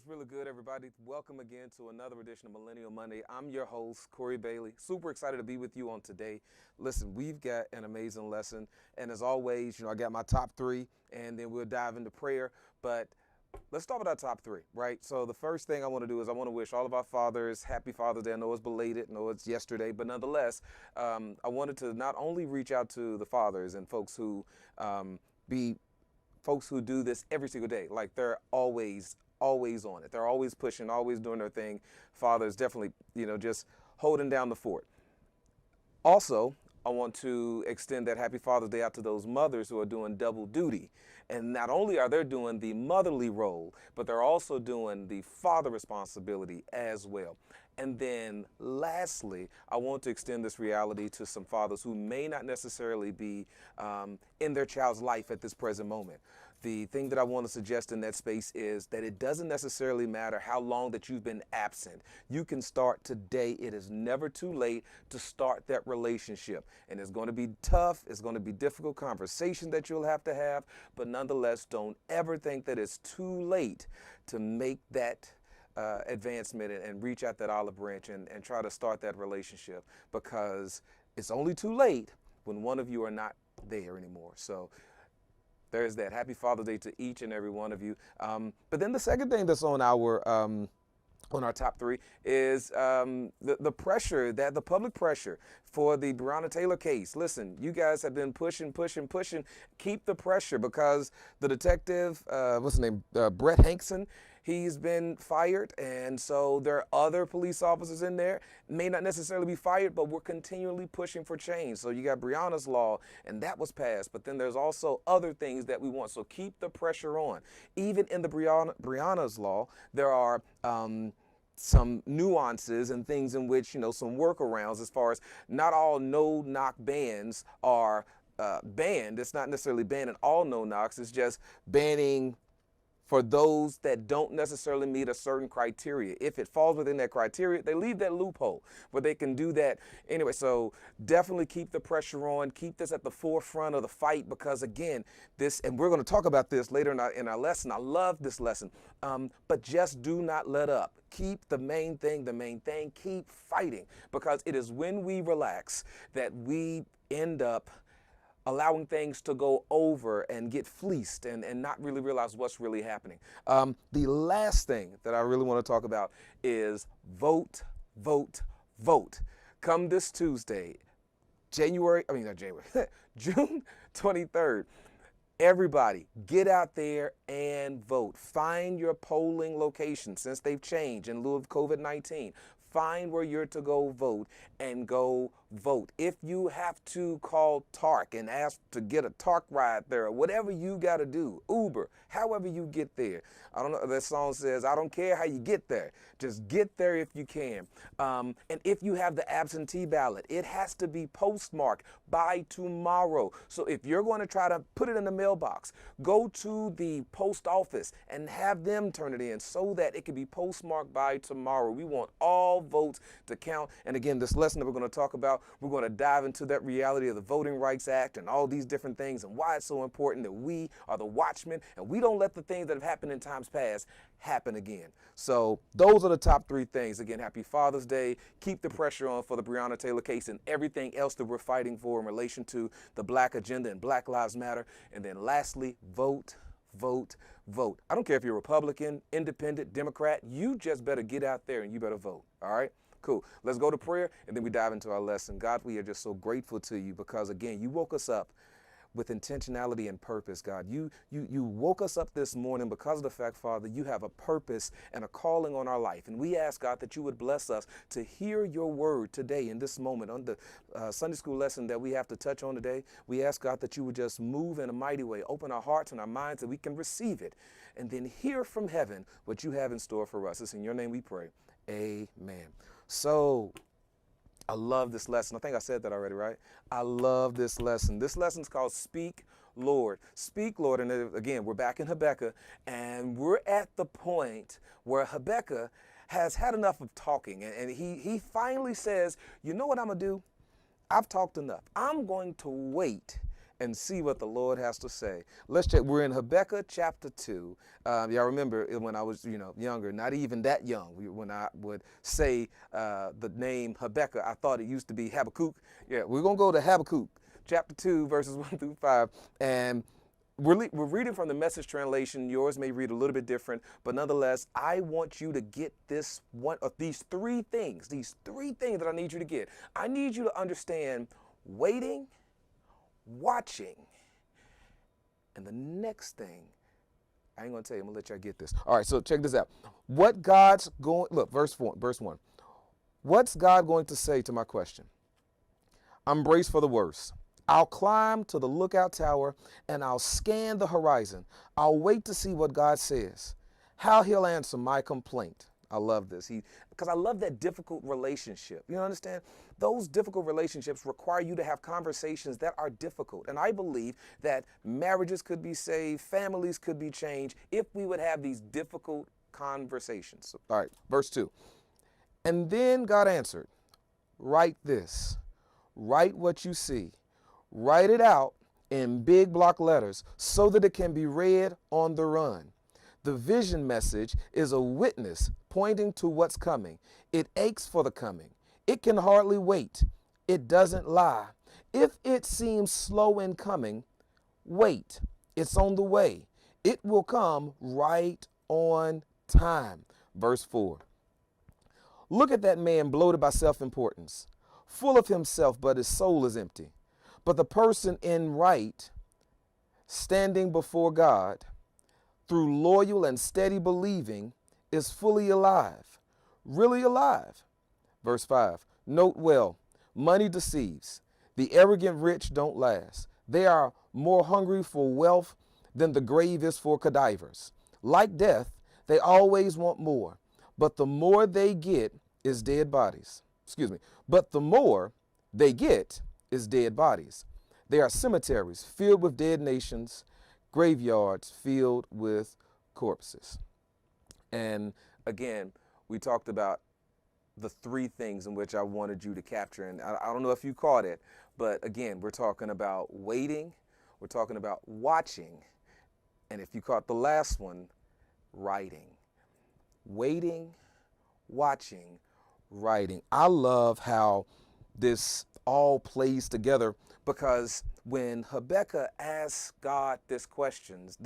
What's really good, everybody? Welcome again to another edition of Millennial Monday. I'm your host, Cory Bailey. Super excited to be with you on today. Listen, we've got an amazing lesson. And as always, I got my top three, and then we'll dive into prayer. But let's start with our top three, right? So the first thing I want to do is I want to wish all of our fathers happy Father's Day. I know it's belated, I know it's yesterday, but nonetheless, I wanted to not only reach out to the fathers and folks who be folks who do this every single day, like they're always on it. They're always pushing, always doing their thing. Fathers definitely, just holding down the fort. Also, I want to extend that happy Father's Day out to those mothers who are doing double duty. And not only are they doing the motherly role, but they're also doing the father responsibility as well. And then lastly, I want to extend this reality to some fathers who may not necessarily be in their child's life at this present moment. The thing that I want to suggest in that space is that it doesn't necessarily matter how long that you've been absent. You can start today. It is never too late to start that relationship. And it's going to be tough. It's going to be difficult conversation that you'll have to have. But nonetheless, don't ever think that it's too late to make that advancement and reach out that olive branch and try to start that relationship, because it's only too late when one of you are not there anymore. So there's that. Happy Father's Day to each and every one of you. But then the second thing that's on our top three is the pressure, that the public pressure for the Breonna Taylor case. Listen, you guys have been pushing. Keep the pressure, because the detective, what's his name, Brett Hankson, he's been fired, and so there are other police officers in there, may not necessarily be fired, but we're continually pushing for change. So you got Breonna's law, and that was passed, but then there's also other things that we want. So keep the pressure on. Even in the Breonna's law, there are some nuances and things in which, some workarounds, as far as not all no-knock bans are banned. It's not necessarily banning all no-knocks. It's just banning for those that don't necessarily meet a certain criteria. If it falls within that criteria, they leave that loophole where they can do that anyway. So definitely keep the pressure on, keep this at the forefront of the fight, because again, and we're going to talk about this later in our lesson. I love this lesson, but just do not let up. Keep the main thing, keep fighting, because it is when we relax that we end up allowing things to go over and get fleeced and not really realize what's really happening. The last thing that I really want to talk about is vote, vote, vote. Come this Tuesday, June 23rd. Everybody, get out there and vote. Find your polling location, since they've changed in lieu of COVID-19. Find where you're to go vote and go vote. If you have to call TARC and ask to get a TARC ride there, or whatever you got to do, Uber, however you get there. I don't know, that song says, I don't care how you get there. Just get there if you can. And if you have the absentee ballot, it has to be postmarked by tomorrow. So if you're going to try to put it in the mailbox, go to the post office and have them turn it in so that it can be postmarked by tomorrow. We want all votes to count. And again, this lesson that we're going to talk about, we're going to dive into that reality of the Voting Rights Act and all these different things, and why it's so important that we are the watchmen and we don't let the things that have happened in times past happen again. So those are the top three things. Again, happy Father's Day. Keep the pressure on for the Breonna Taylor case and everything else that we're fighting for in relation to the Black agenda and Black Lives Matter. And then lastly, vote, vote, vote. I don't care if you're Republican, Independent, Democrat, you just better get out there and you better vote. All right? Cool. Let's go to prayer, and then we dive into our lesson. God, we are just so grateful to you, because again, you woke us up with intentionality and purpose, God. You woke us up this morning because of the fact, Father, you have a purpose and a calling on our life. And we ask, God, that you would bless us to hear your word today in this moment on the Sunday school lesson that we have to touch on today. We ask, God, that you would just move in a mighty way, open our hearts and our minds that we can receive it, and then hear from heaven what you have in store for us. It's in your name we pray. Amen. So I love this lesson. I think I said that already, right? I love this lesson. This lesson is called Speak, Lord. Speak, Lord. And again, we're back in Habakkuk, and we're at the point where Habakkuk has had enough of talking. And he finally says, you know what I'm going to do? I've talked enough. I'm going to wait and see what the Lord has to say. Let's check. We're in Habakkuk chapter 2. Y'all remember when I was, younger, not even that young, when I would say the name Habakkuk, I thought it used to be Habakkuk. Yeah, we're going to go to Habakkuk chapter 2, verses 1 through 5. And we're reading from the Message translation. Yours may read a little bit different, but nonetheless, I want you to get this one of these three things that I need you to get. I need you to understand waiting, watching, and the next thing, I ain't gonna tell you, I'm gonna let y'all get this. All right, so check this out. Look, verse 1. What's God going to say to my question? I'm braced for the worst. I'll climb to the lookout tower and I'll scan the horizon. I'll wait to see what God says, how he'll answer my complaint. I love this. Because I love that difficult relationship. You understand? Those difficult relationships require you to have conversations that are difficult. And I believe that marriages could be saved, families could be changed if we would have these difficult conversations. All right, verse 2. And then God answered, write this, write what you see. Write it out in big block letters so that it can be read on the run. The vision message is a witness pointing to what's coming. It aches for the coming. It can hardly wait. It doesn't lie. If it seems slow in coming, wait. It's on the way. It will come right on time. Verse 4. Look at that man bloated by self-importance, full of himself, but his soul is empty. But the person in right, standing before God, through loyal and steady believing, is fully alive, really alive. Verse 5, note well, money deceives. The arrogant rich don't last. They are more hungry for wealth than the grave is for cadavers. Like death, they always want more, but the more they get is dead bodies. But the more they get is dead bodies. They are cemeteries filled with dead nations, graveyards filled with corpses. And again, we talked about the three things in which I wanted you to capture. And I don't know if you caught it, but again, we're talking about waiting, we're talking about watching, and if you caught the last one, writing. Waiting, watching, writing. I love how this all plays together, because when Habakkuk asks God these questions,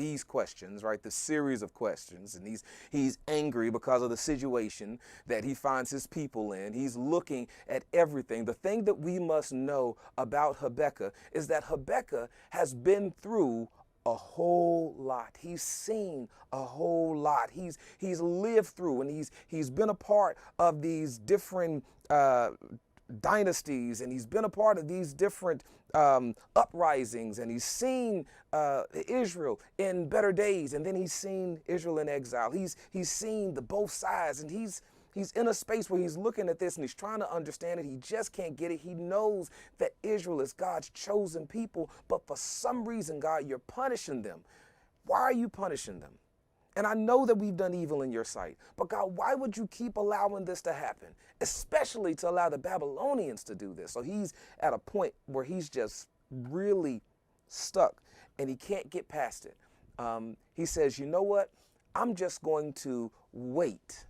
right, the series of questions, and he's angry because of the situation that he finds his people in. He's looking at everything. The thing that we must know about Habakkuk is that Habakkuk has been through a whole lot. He's seen a whole lot. He's lived through, and he's been a part of these different dynasties, and he's been a part of these different uprisings, and he's seen Israel in better days, and then he's seen Israel in exile. He's seen the both sides, and he's in a space where he's looking at this and he's trying to understand it. He just can't get it. He knows that Israel is God's chosen people, but for some reason, God, you're punishing them. Why are you punishing them? And I know that we've done evil in your sight, but God, why would you keep allowing this to happen, especially to allow the Babylonians to do this? So he's at a point where he's just really stuck and he can't get past it. He says, you know what? I'm just going to wait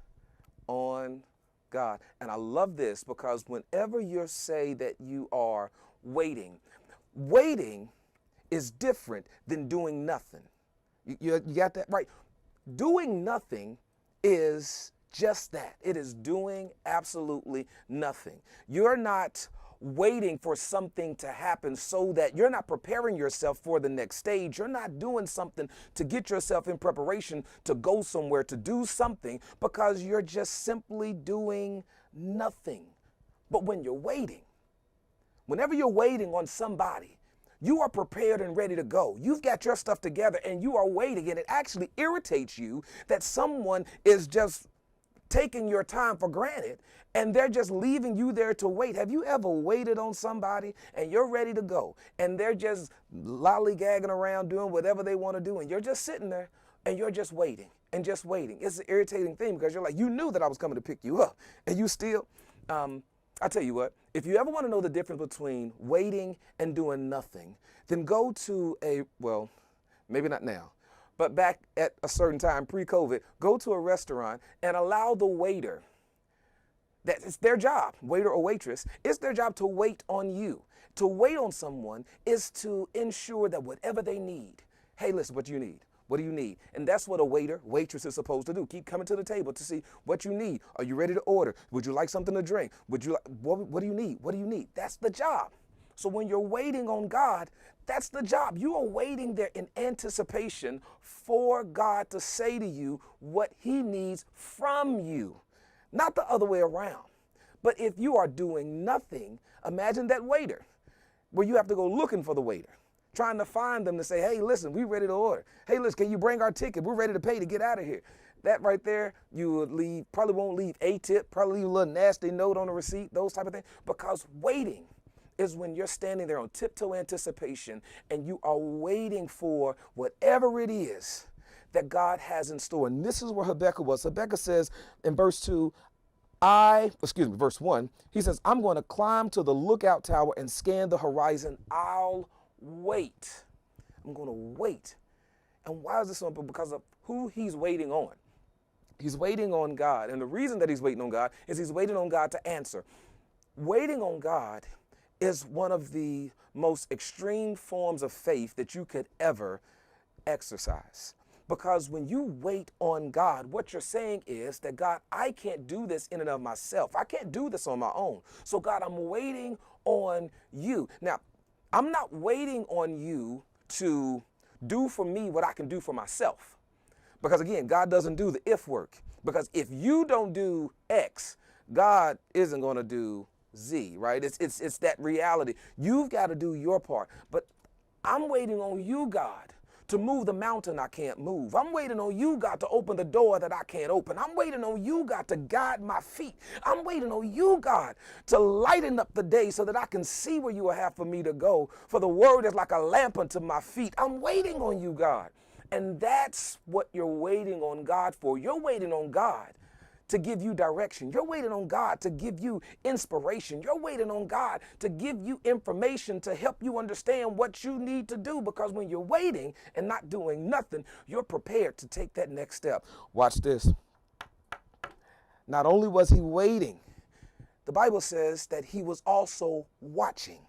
on God. And I love this, because whenever you say that you are waiting is different than doing nothing. You got that right? Doing nothing is just that. It is doing absolutely nothing. You're not waiting for something to happen, so that you're not preparing yourself for the next stage. You're not doing something to get yourself in preparation to go somewhere, to do something, because you're just simply doing nothing. But when you're waiting, whenever you're waiting on somebody, you are prepared and ready to go. You've got your stuff together and you are waiting, and it actually irritates you that someone is just taking your time for granted and they're just leaving you there to wait. Have you ever waited on somebody and you're ready to go and they're just lollygagging around doing whatever they want to do, and you're just sitting there and you're just waiting and just waiting? It's an irritating thing, because you're like, you knew that I was coming to pick you up and you still, I tell you what, If you ever want to know the difference between waiting and doing nothing, then go to well, maybe not now, but back at a certain time, pre-COVID, go to a restaurant and allow the waiter, that it's their job, waiter or waitress, it's their job to wait on you. To wait on someone is to ensure that whatever they need, hey, listen, what do you need? What do you need? And that's what a waiter, waitress is supposed to do. Keep coming to the table to see what you need. Are you ready to order? Would you like something to drink? Would you like, what do you need? What do you need? That's the job. So when you're waiting on God, that's the job. You are waiting there in anticipation for God to say to you what he needs from you, not the other way around. But if you are doing nothing, imagine that waiter where you have to go looking for the waiter, trying to find them to say, hey, listen, we're ready to order. Hey, listen, can you bring our ticket? We're ready to pay to get out of here. That right there, you would leave, probably won't leave a tip, probably leave a little nasty note on the receipt, those type of things. Because waiting is when you're standing there on tiptoe anticipation and you are waiting for whatever it is that God has in store. And this is where Habakkuk was. Habakkuk says in verse 1, he says, I'm going to climb to the lookout tower and scan the horizon. I'll wait. I'm going to wait. And why is this so important? Because of who he's waiting on. He's waiting on God. And the reason that he's waiting on God is he's waiting on God to answer. Waiting on God is one of the most extreme forms of faith that you could ever exercise. Because when you wait on God, what you're saying is that, God, I can't do this in and of myself. I can't do this on my own. So, God, I'm waiting on you. Now, I'm not waiting on you to do for me what I can do for myself. Because, again, God doesn't do the if work. Because if you don't do X, God isn't going to do Z, right? It's that reality. You've got to do your part. But I'm waiting on you, God, to move the mountain I can't move. I'm waiting on you, God, to open the door that I can't open. I'm waiting on you, God, to guide my feet. I'm waiting on you, God, to lighten up the day so that I can see where you will have for me to go. For the word is like a lamp unto my feet. I'm waiting on you, God. And that's what you're waiting on God for. You're waiting on God to give you direction. You're waiting on God to give you inspiration. You're waiting on God to give you information to help you understand what you need to do, because when you're waiting and not doing nothing, you're prepared to take that next step. Watch this. Not only was he waiting, the Bible says that he was also watching,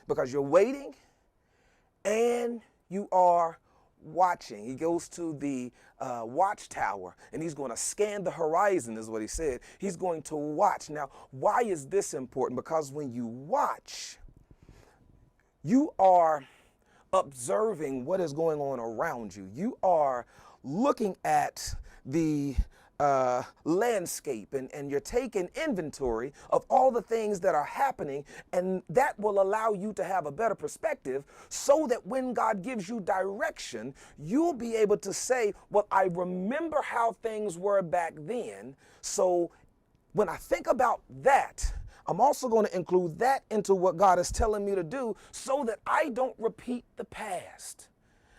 because you're waiting and you are watching. He goes to the watchtower and he's going to scan the horizon, is what he said. He's going to watch. Now, why is this important? Because when you watch, you are observing what is going on around you. You are looking at the landscape and you're taking inventory of all the things that are happening, and that will allow you to have a better perspective so that when God gives you direction, you'll be able to say, well, I remember how things were back then. So when I think about that, I'm also going to include that into what God is telling me to do so that I don't repeat the past.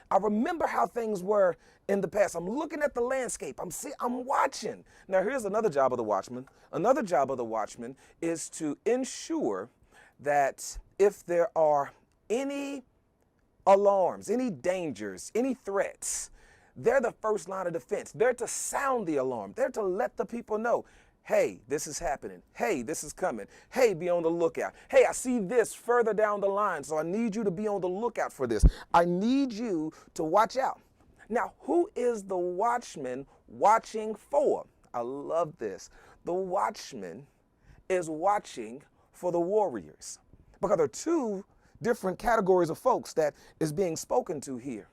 I remember how things were in the past. I'm looking at the landscape. I'm watching. Now, here's another job of the watchman. Another job of the watchman is to ensure that if there are any alarms, any dangers, any threats, they're the first line of defense. They're to sound the alarm. They're to let the people know, hey, this is happening. Hey, this is coming. Hey, be on the lookout. Hey, I see this further down the line, so I need you to be on the lookout for this. I need you to watch out. Now, who is the watchman watching for? I love this. The watchman is watching for the warriors, because there are two different categories of folks that is being spoken to here.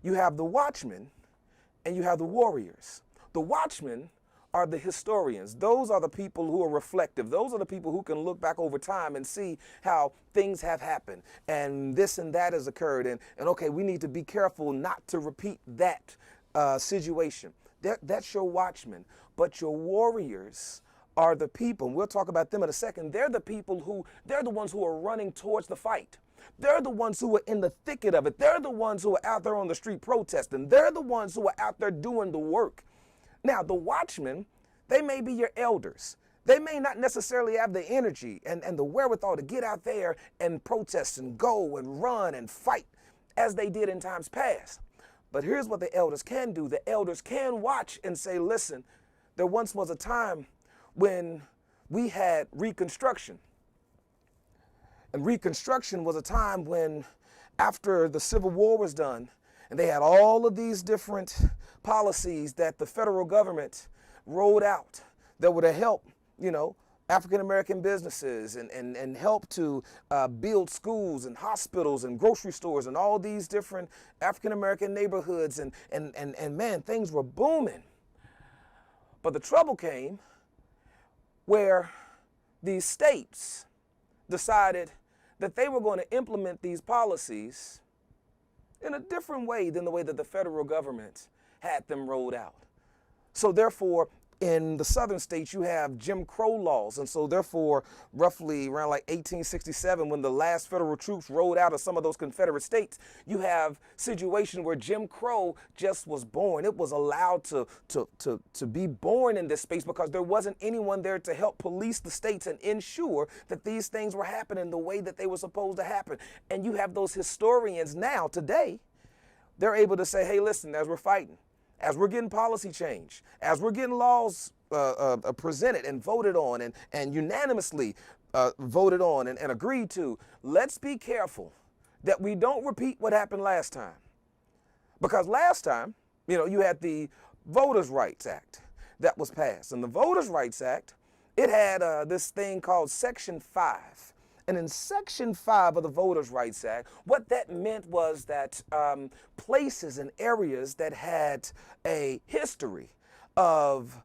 You have the watchmen and you have the warriors. The watchmen are the historians. Those are the people who are reflective. Those are the people who can look back over time and see how things have happened and this and that has occurred. And okay, we need to be careful not to repeat that situation. That's your watchmen. But your warriors are the people, and we'll talk about them in a second. They're the people they're the ones who are running towards the fight. They're the ones who are in the thicket of it. They're the ones who are out there on the street protesting. They're the ones who are out there doing the work. Now, the watchmen, they may be your elders. They may not necessarily have the energy and the wherewithal to get out there and protest and go and run and fight as they did in times past. But here's what the elders can do. The elders can watch and say, listen, there once was a time when we had Reconstruction. And Reconstruction was a time when, after the Civil War was done, and they had all of these different policies that the federal government rolled out that would help, African-American businesses and help to build schools and hospitals and grocery stores and all these different African-American neighborhoods. And man, things were booming. But the trouble came where these states decided that they were going to implement these policies in a different way than the way that the federal government had them rolled out. So therefore, in the southern states, you have Jim Crow laws. And so therefore, roughly around like 1867, when the last federal troops rolled out of some of those Confederate states, you have situation where Jim Crow just was born. It was allowed to be born in this space because there wasn't anyone there to help police the states and ensure that these things were happening the way that they were supposed to happen. And you have those historians now, today, they're able to say, hey, listen, as we're fighting, as we're getting policy change, as we're getting laws presented and voted on and unanimously voted on and agreed to, let's be careful that we don't repeat what happened last time. Because last time, you had the Voters' Rights Act that was passed. And the Voters' Rights Act, it had this thing called Section 5. And in Section 5 of the Voters' Rights Act, what that meant was that places and areas that had a history of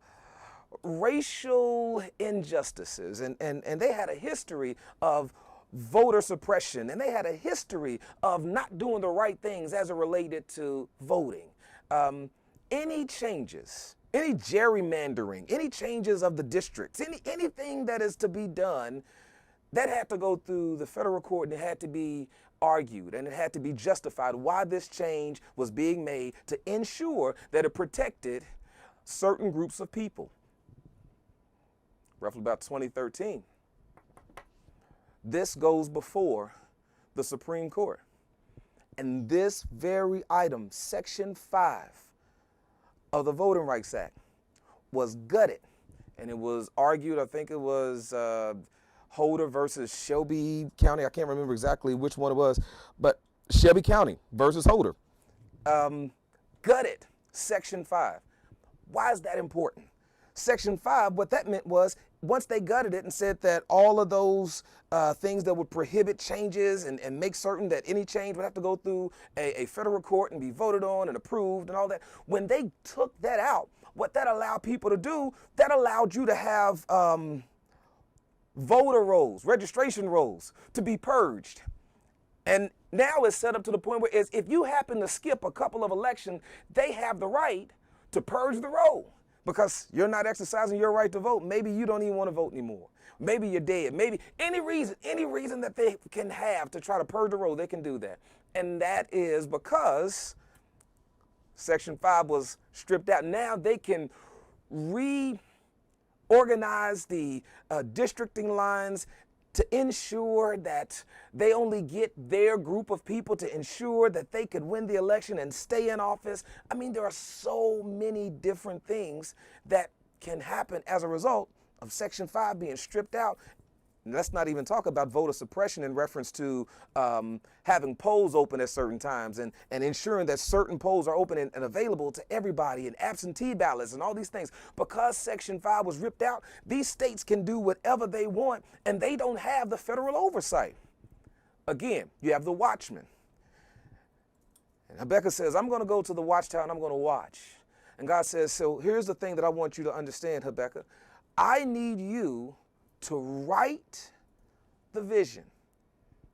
racial injustices and they had a history of voter suppression and they had a history of not doing the right things as it related to voting. Any changes, any gerrymandering, any changes of the districts, anything that is to be done, that had to go through the federal court and it had to be argued and it had to be justified why this change was being made to ensure that it protected certain groups of people. Roughly about 2013. This goes before the Supreme Court. And this very item, Section 5 of the Voting Rights Act, was gutted. And it was argued, I think it was Holder versus Shelby County. I can't remember exactly which one it was, but Shelby County versus Holder. Gutted Section 5. Why is that important? Section 5, what that meant was, once they gutted it and said that all of those things that would prohibit changes and make certain that any change would have to go through a federal court and be voted on and approved and all that, when they took that out, what that allowed people to do, that allowed you to have voter rolls, registration rolls to be purged. And now it's set up to the point where if you happen to skip a couple of elections, they have the right to purge the roll because you're not exercising your right to vote. Maybe you don't even want to vote anymore. Maybe you're dead. Maybe any reason that they can have to try to purge the roll, they can do that. And that is because Section 5 was stripped out. Now they can organize the districting lines to ensure that they only get their group of people to ensure that they could win the election and stay in office. I mean, there are so many different things that can happen as a result of Section 5 being stripped out. And let's not even talk about voter suppression in reference to having polls open at certain times and ensuring that certain polls are open and available to everybody and absentee ballots and all these things. Because Section 5 was ripped out, these states can do whatever they want and they don't have the federal oversight. Again, you have the watchman. And Habakkuk says, I'm going to go to the watchtower and I'm going to watch. And God says, so here's the thing that I want you to understand, Habakkuk. I need you to write the vision.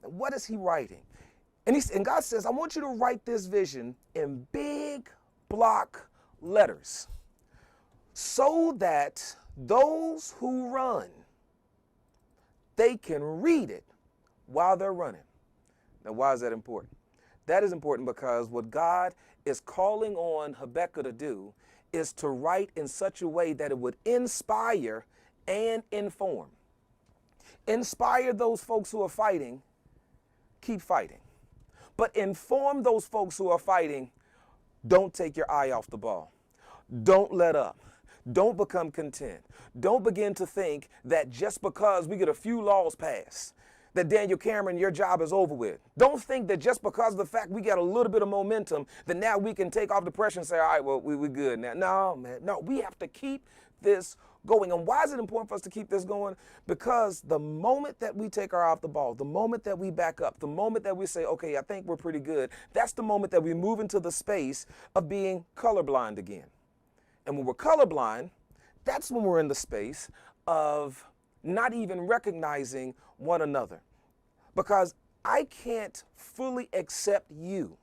And what is he writing? And God says, I want you to write this vision in big block letters so that those who run, they can read it while they're running. Now, why is that important? That is important because what God is calling on Habakkuk to do is to write in such a way that it would inspire and inform. Inspire those folks who are fighting, keep fighting. But inform those folks who are fighting, don't take your eye off the ball. Don't let up. Don't become content. Don't begin to think that just because we get a few laws passed, that Daniel Cameron, your job is over with. Don't think that just because of the fact we got a little bit of momentum, that now we can take off the pressure and say, all right, well, we're good now. No, man. No, we have to keep this going. And why is it important for us to keep this going? Because the moment that we take our eye off the ball, the moment that we back up, the moment that we say, okay, I think we're pretty good, that's the moment that we move into the space of being colorblind again. And when we're colorblind, that's when we're in the space of not even recognizing one another. Because I can't fully accept you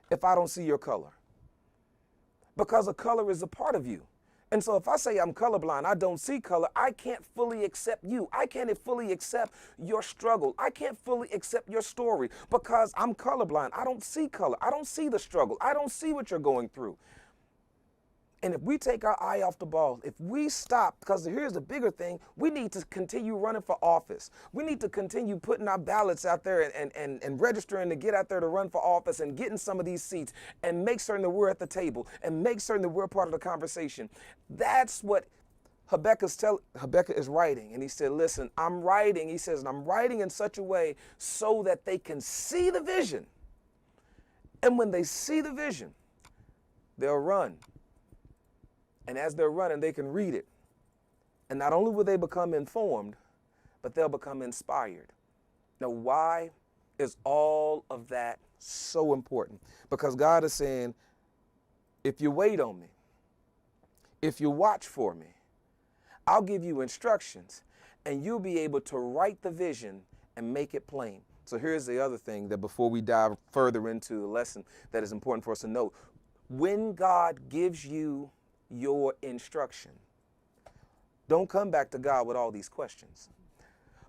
if I don't see your color. Because a color is a part of you. And so if I say I'm colorblind, I don't see color, I can't fully accept you. I can't fully accept your struggle. I can't fully accept your story because I'm colorblind. I don't see color. I don't see the struggle. I don't see what you're going through. And if we take our eye off the ball, if we stop, because here's the bigger thing, we need to continue running for office. We need to continue putting our ballots out there and registering to get out there to run for office and getting some of these seats and make certain that we're at the table and make certain that we're part of the conversation. That's what Habakkuk is writing. And he said, listen, I'm writing, he says, and I'm writing in such a way so that they can see the vision. And when they see the vision, they'll run. And as they're running, they can read it. And not only will they become informed, but they'll become inspired. Now, why is all of that so important? Because God is saying, if you wait on me, if you watch for me, I'll give you instructions, and you'll be able to write the vision and make it plain. So here's the other thing that before we dive further into the lesson that is important for us to note. When God gives you your instruction, don't come back to God with all these questions.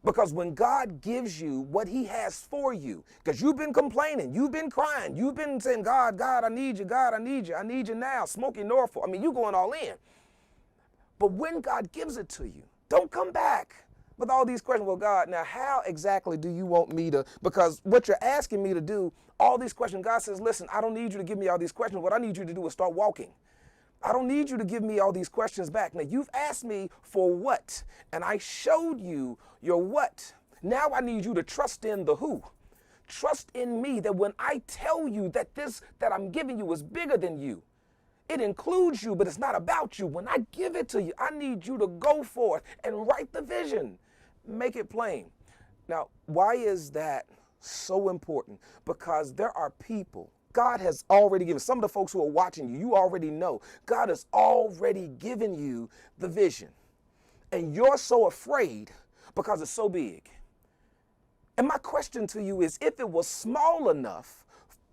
Because when God gives you what he has for you, because you've been complaining, you've been crying, you've been saying, God, I need you, God, I need you, I need you now, Smokey Norfolk. I mean, you're going all in. But when God gives it to you, don't come back with all these questions. Well, God, now how exactly do you want me to, because what you're asking me to do, all these questions, God says, listen, I don't need you to give me all these questions. What I need you to do is start walking. I don't need you to give me all these questions back. Now, you've asked me for what, and I showed you your what. Now I need you to trust in the who. Trust in me that when I tell you that this that I'm giving you is bigger than you, it includes you, but it's not about you. When I give it to you, I need you to go forth and write the vision, make it plain. Now, why is that so important? Because there are people God has already given. Some of the folks who are watching you, you already know. God has already given you the vision. And you're so afraid because it's so big. And my question to you is, if it was small enough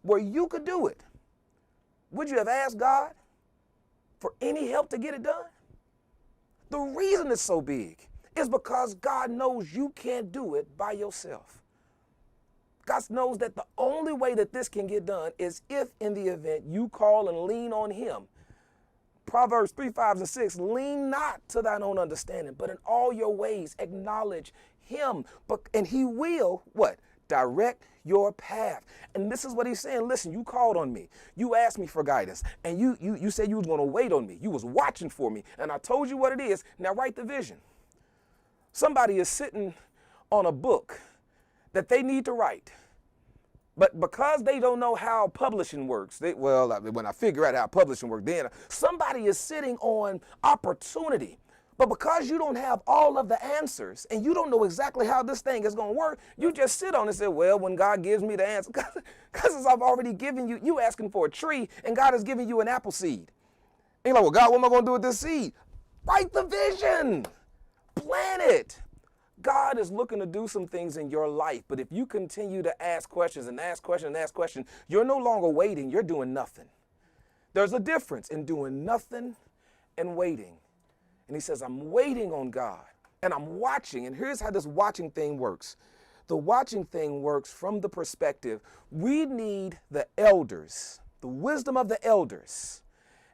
where you could do it, would you have asked God for any help to get it done? The reason it's so big is because God knows you can't do it by yourself. God knows that the only way that this can get done is if in the event you call and lean on him. Proverbs 3, 5, and 6, lean not to thine own understanding, but in all your ways acknowledge him. And he will, what? Direct your path. And this is what he's saying. Listen, you called on me. You asked me for guidance. And you said you was going to wait on me. You was watching for me. And I told you what it is. Now write the vision. Somebody is sitting on a book that they need to write. But because they don't know how publishing works, when I figure out how publishing works, then somebody is sitting on opportunity. But because you don't have all of the answers and you don't know exactly how this thing is going to work, you just sit on it and say, well, when God gives me the answer, because I've already given you asking for a tree and God has given you an apple seed. And you're like, well, God, what am I going to do with this seed? Write the vision. Plant it. God is looking to do some things in your life, but if you continue to ask questions and ask questions and ask questions, you're no longer waiting, you're doing nothing. There's a difference in doing nothing and waiting. And he says, I'm waiting on God, and I'm watching, and here's how this watching thing works. The watching thing works from the perspective, we need the elders, the wisdom of the elders,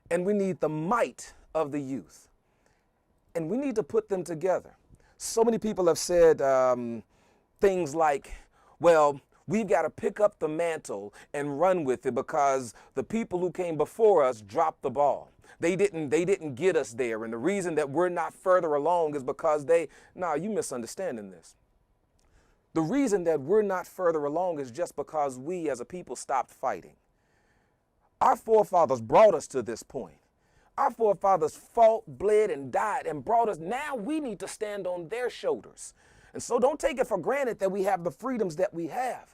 and we need the might of the youth. and we need to put them together. So many people have said things like, well, we've got to pick up the mantle and run with it because the people who came before us dropped the ball. They didn't get us there. And the reason that we're not further along is because you're misunderstanding this. The reason that we're not further along is just because we as a people stopped fighting. Our forefathers brought us to this point. Our forefathers fought, bled, and died and brought us. Now we need to stand on their shoulders. And so don't take it for granted that we have the freedoms that we have.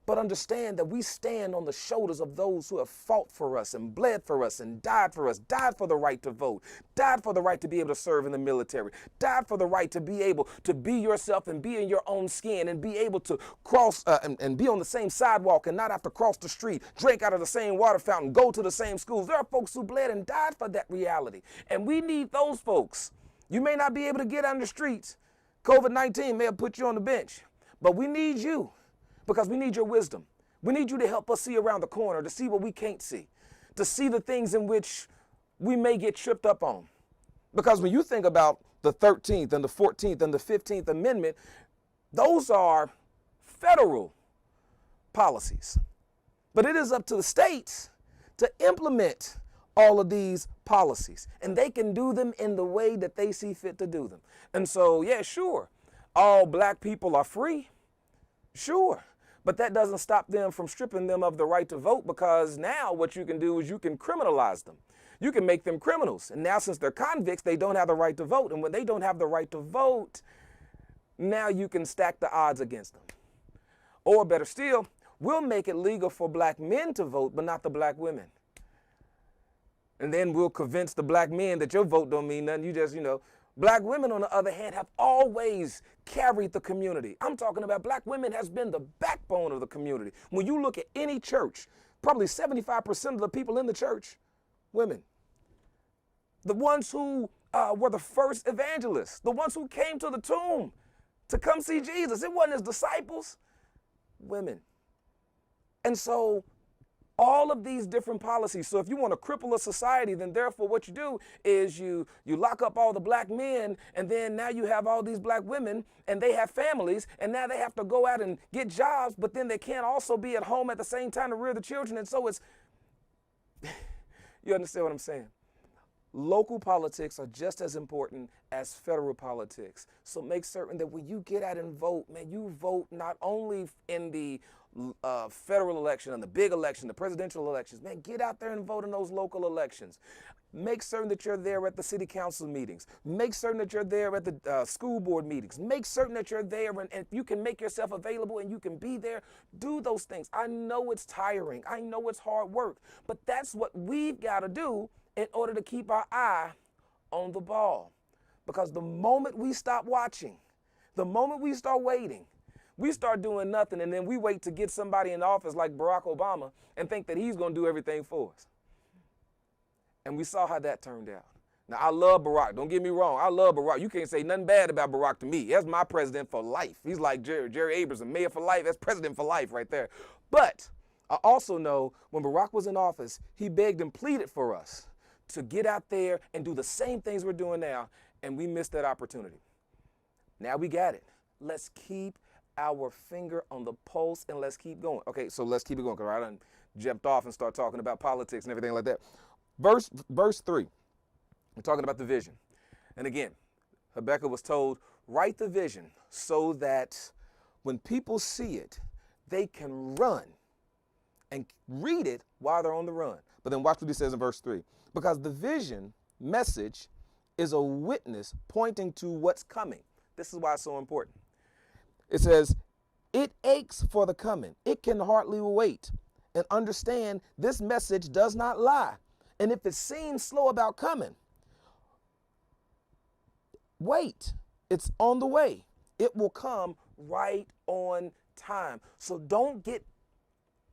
But understand that we stand on the shoulders of those who have fought for us and bled for us and died for us, died for the right to vote, died for the right to be able to serve in the military, died for the right to be able to be yourself and be in your own skin and be able to cross and be on the same sidewalk and not have to cross the street, drink out of the same water fountain, go to the same schools. There are folks who bled and died for that reality. And we need those folks. You may not be able to get on the streets. COVID-19 may have put you on the bench, but we need you. Because we need your wisdom. We need you to help us see around the corner, to see what we can't see, to see the things in which we may get tripped up on. Because when you think about the 13th and the 14th and the 15th Amendment, those are federal policies. But it is up to the states to implement all of these policies. And they can do them in the way that they see fit to do them. And so, yeah, sure, all black people are free. Sure. But that doesn't stop them from stripping them of the right to vote, because now what you can do is you can criminalize them. You can make them criminals. And now since they're convicts, they don't have the right to vote. And when they don't have the right to vote, now you can stack the odds against them. Or better still, we'll make it legal for black men to vote, but not the black women. And then we'll convince the black men that your vote don't mean nothing. You just, Black women, on the other hand, have always carried the community. I'm talking about black women has been the backbone of the community. When you look at any church, probably 75% of the people in the church, women. The ones who were the first evangelists, the ones who came to the tomb to come see Jesus. It wasn't his disciples, women. And so all of these different policies. So if you want to cripple a society, then therefore what you do is you lock up all the black men, and then now you have all these black women, and they have families, and now they have to go out and get jobs, but then they can't also be at home at the same time to rear the children. And so it's, you understand what I'm saying? Local politics are just as important as federal politics. So make certain that when you get out and vote, man, you vote not only in the federal election and the big election, the presidential elections. Man, get out there and vote in those local elections. Make certain that you're there at the city council meetings. Make certain that you're there at the school board meetings. Make certain that you're there, and if you can make yourself available and you can be there, do those things. I know it's tiring. I know it's hard work, but that's what we've got to do in order to keep our eye on the ball. Because the moment we stop watching, the moment we start waiting, we start doing nothing, and then we wait to get somebody in office like Barack Obama and think that he's going to do everything for us. And we saw how that turned out. Now, I love Barack. Don't get me wrong. I love Barack. You can't say nothing bad about Barack to me. That's my president for life. He's like Jerry Abrams, mayor for life. That's president for life right there. But I also know when Barack was in office, he begged and pleaded for us to get out there and do the same things we're doing now, and we missed that opportunity. Now we got it. Let's keep our finger on the pulse and let's keep going. Okay, so let's keep it going, because I done jumped off and start talking about politics and everything like that. Verse 3, we're talking about the vision. And again, Habakkuk was told, write the vision so that when people see it, they can run and read it while they're on the run. But then watch what he says in verse 3. Because the vision message is a witness pointing to what's coming. This is why it's so important. It says, it aches for the coming. It can hardly wait. And understand, this message does not lie. And if it seems slow about coming, wait. It's on the way. It will come right on time. So don't get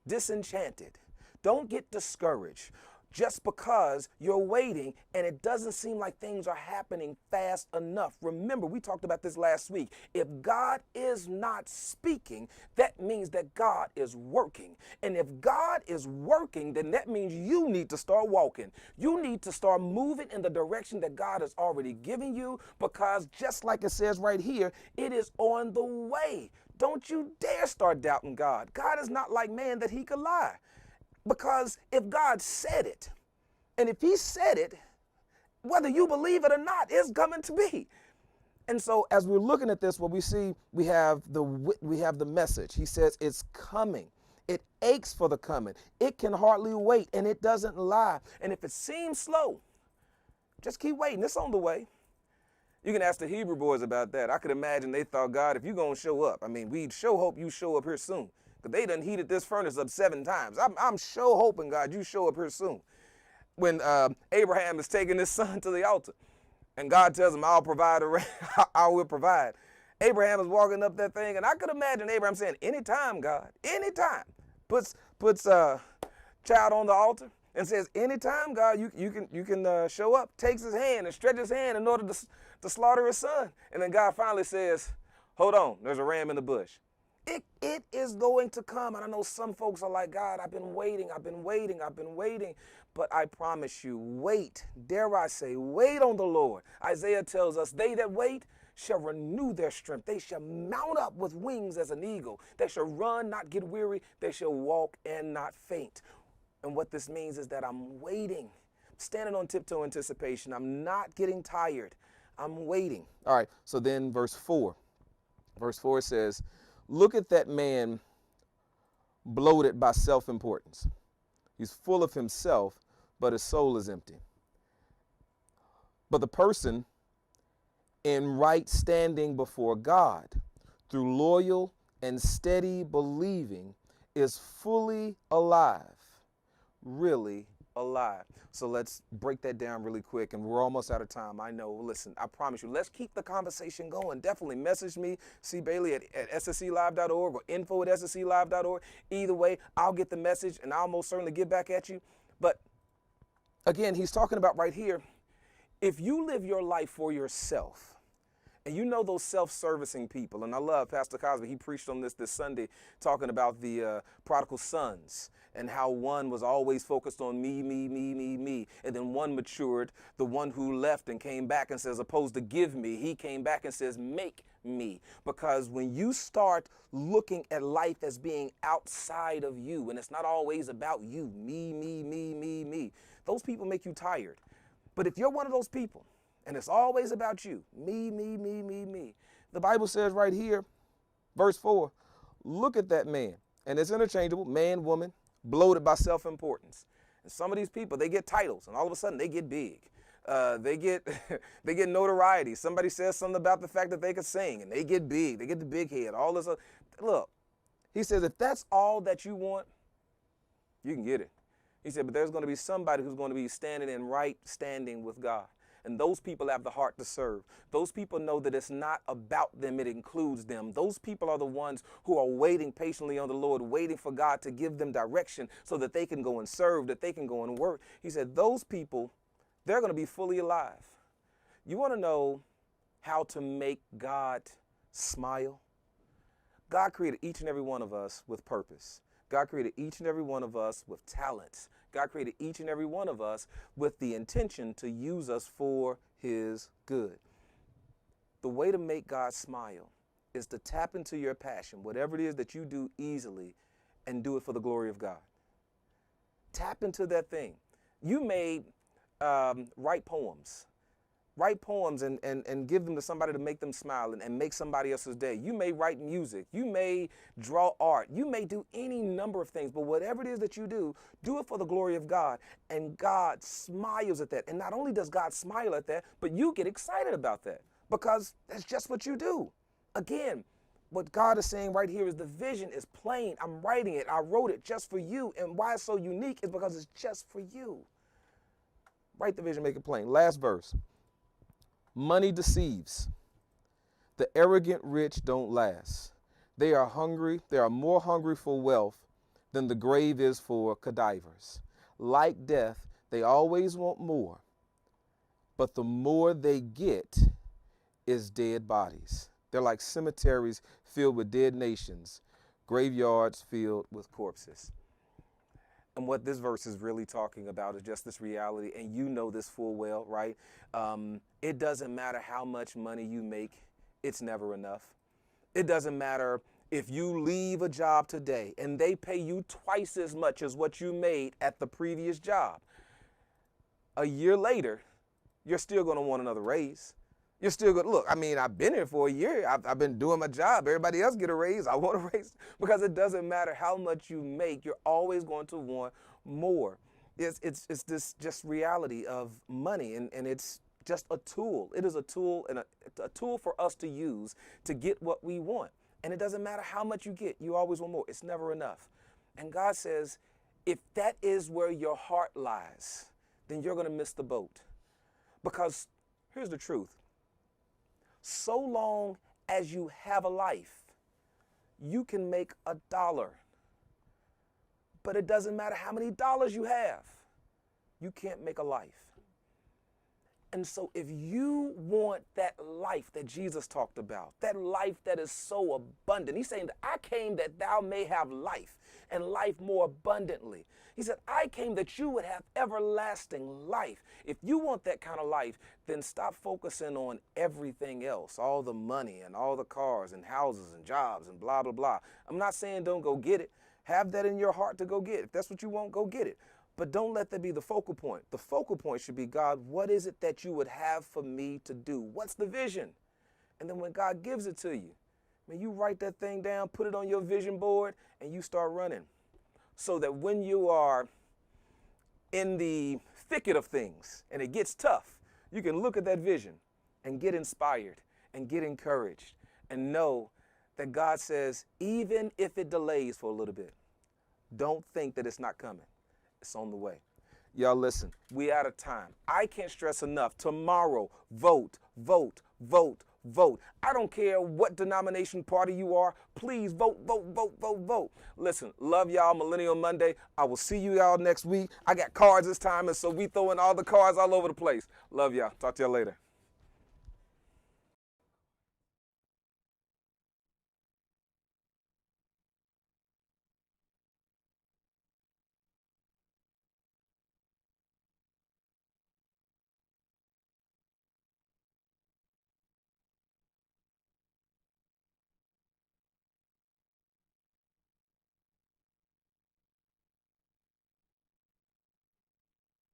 disenchanted. Don't get discouraged. just because you're waiting and it doesn't seem like things are happening fast enough. Remember, we talked about this last week. If God is not speaking, that means that God is working. And if God is working, then that means you need to start walking. You need to start moving in the direction that God has already given you, because just like it says right here, it is on the way. Don't you dare start doubting God. God is not like man that he could lie. Because if God said it, and if he said it, whether you believe it or not, it's coming to be. And so as we're looking at this, what we see, we have the message. He says it's coming. It aches for the coming. It can hardly wait, and it doesn't lie. And if it seems slow, just keep waiting. It's on the way. You can ask the Hebrew boys about that. I could imagine they thought, God, if you're going to show up, I mean, we sure hope you show up here soon. Because they done heated this furnace up 7 times. I'm sure hoping, God, you show up here soon. When Abraham is taking his son to the altar, and God tells him, I'll provide I will provide. Abraham is walking up that thing, and I could imagine Abraham saying, anytime, God, anytime. Puts child on the altar and says, anytime, God, you can show up. Takes his hand and stretches his hand in order to slaughter his son. And then God finally says, hold on, there's a ram in the bush. It is going to come. And I know some folks are like, God, I've been waiting. But I promise you, wait. Dare I say, wait on the Lord. Isaiah tells us, they that wait shall renew their strength. They shall mount up with wings as an eagle. They shall run, not get weary. They shall walk and not faint. And what this means is that I'm waiting, standing on tiptoe anticipation. I'm not getting tired. I'm waiting. All right. So then verse 4. Verse 4 says, look at that man bloated by self-importance. He's full of himself, but his soul is empty. But the person in right standing before God through loyal and steady believing is fully alive, really alive. So let's break that down really quick, and we're almost out of time. I know. Listen, I promise you, let's keep the conversation going. Definitely message me, C. Bailey at ssclive.org or info@ssclive.org. Either way, I'll get the message, and I'll most certainly get back at you. But again, he's talking about right here, if you live your life for yourself, and you know those self-servicing people, and I love Pastor Cosby, he preached on this Sunday, talking about the prodigal sons, and how one was always focused on me. And then one matured, the one who left and came back and says, opposed to give me, he came back and says, make me. Because when you start looking at life as being outside of you, and it's not always about you, me, those people make you tired. But if you're one of those people, and it's always about you, me, the Bible says right here, verse 4, look at that man. And it's interchangeable, man, woman, bloated by self-importance. And some of these people, they get titles, and all of a sudden they get big. They get notoriety. Somebody says something about the fact that they can sing, and they get big. They get the big head. All this. Look, he says, if that's all that you want, you can get it. He said, but there's going to be somebody who's going to be standing in right standing with God. And those people have the heart to serve. Those people know that it's not about them, it includes them. Those people are the ones who are waiting patiently on the Lord, waiting for God to give them direction so that they can go and serve, that they can go and work. He said, those people, they're going to be fully alive. You want to know how to make God smile? God created each and every one of us with purpose. God created each and every one of us with talents. God created each and every one of us with the intention to use us for his good. The way to make God smile is to tap into your passion, whatever it is that you do easily, and do it for the glory of God. Tap into that thing. You may write poems and give them to somebody to make them smile and make somebody else's day. You may write music. You may draw art. You may do any number of things. But whatever it is that you do it for the glory of God. And God smiles at that. And not only does God smile at that, but you get excited about that because that's just what you do. Again, what God is saying right here is the vision is plain. I'm writing it. I wrote it just for you. And why it's so unique is because it's just for you. Write the vision, make it plain. Last verse. Money deceives. The arrogant rich don't last. They are hungry. They are more hungry for wealth than the grave is for cadavers. Like death, They always want more, but the more they get is dead bodies. They're like cemeteries filled with dead nations, graveyards filled with corpses. And what this verse is really talking about is just this reality, and you know this full well, right? It doesn't matter how much money you make, it's never enough. It doesn't matter if you leave a job today and they pay you twice as much as what you made at the previous job. A year later, you're still going to want another raise. You're still going to look. I mean, I've been here for a year. I've been doing my job. Everybody else get a raise. I want a raise, because it doesn't matter how much you make. You're always going to want more. It's this just reality of money, and it's just a tool. It is a tool, and a tool for us to use to get what we want. And it doesn't matter how much you get. You always want more. It's never enough. And God says, if that is where your heart lies, then you're going to miss the boat. Because here's the truth. So long as you have a life, you can make $1. But it doesn't matter how many dollars you have. You can't make a life. And so if you want that life that Jesus talked about, that life that is so abundant, he's saying that I came that thou may have life, and life more abundantly. He said, I came that you would have everlasting life. If you want that kind of life, then stop focusing on everything else, all the money and all the cars and houses and jobs and blah, blah, blah. I'm not saying don't go get it. Have that in your heart to go get it. If that's what you want, go get it. But don't let that be the focal point. The focal point should be, God, what is it that you would have for me to do? What's the vision? And then when God gives it to you, man, you write that thing down, put it on your vision board, and you start running. So that when you are in the thicket of things and it gets tough, you can look at that vision and get inspired and get encouraged and know that God says, even if it delays for a little bit, don't think that it's not coming. It's on the way. Y'all listen, we out of time. I can't stress enough. Tomorrow, vote, vote, vote, vote. I don't care what denomination party you are. Please vote, vote, vote, vote, vote. Listen, love y'all. Millennial Monday. I will see you y'all next week. I got cards this time, and so we throwing all the cards all over the place. Love y'all. Talk to y'all later.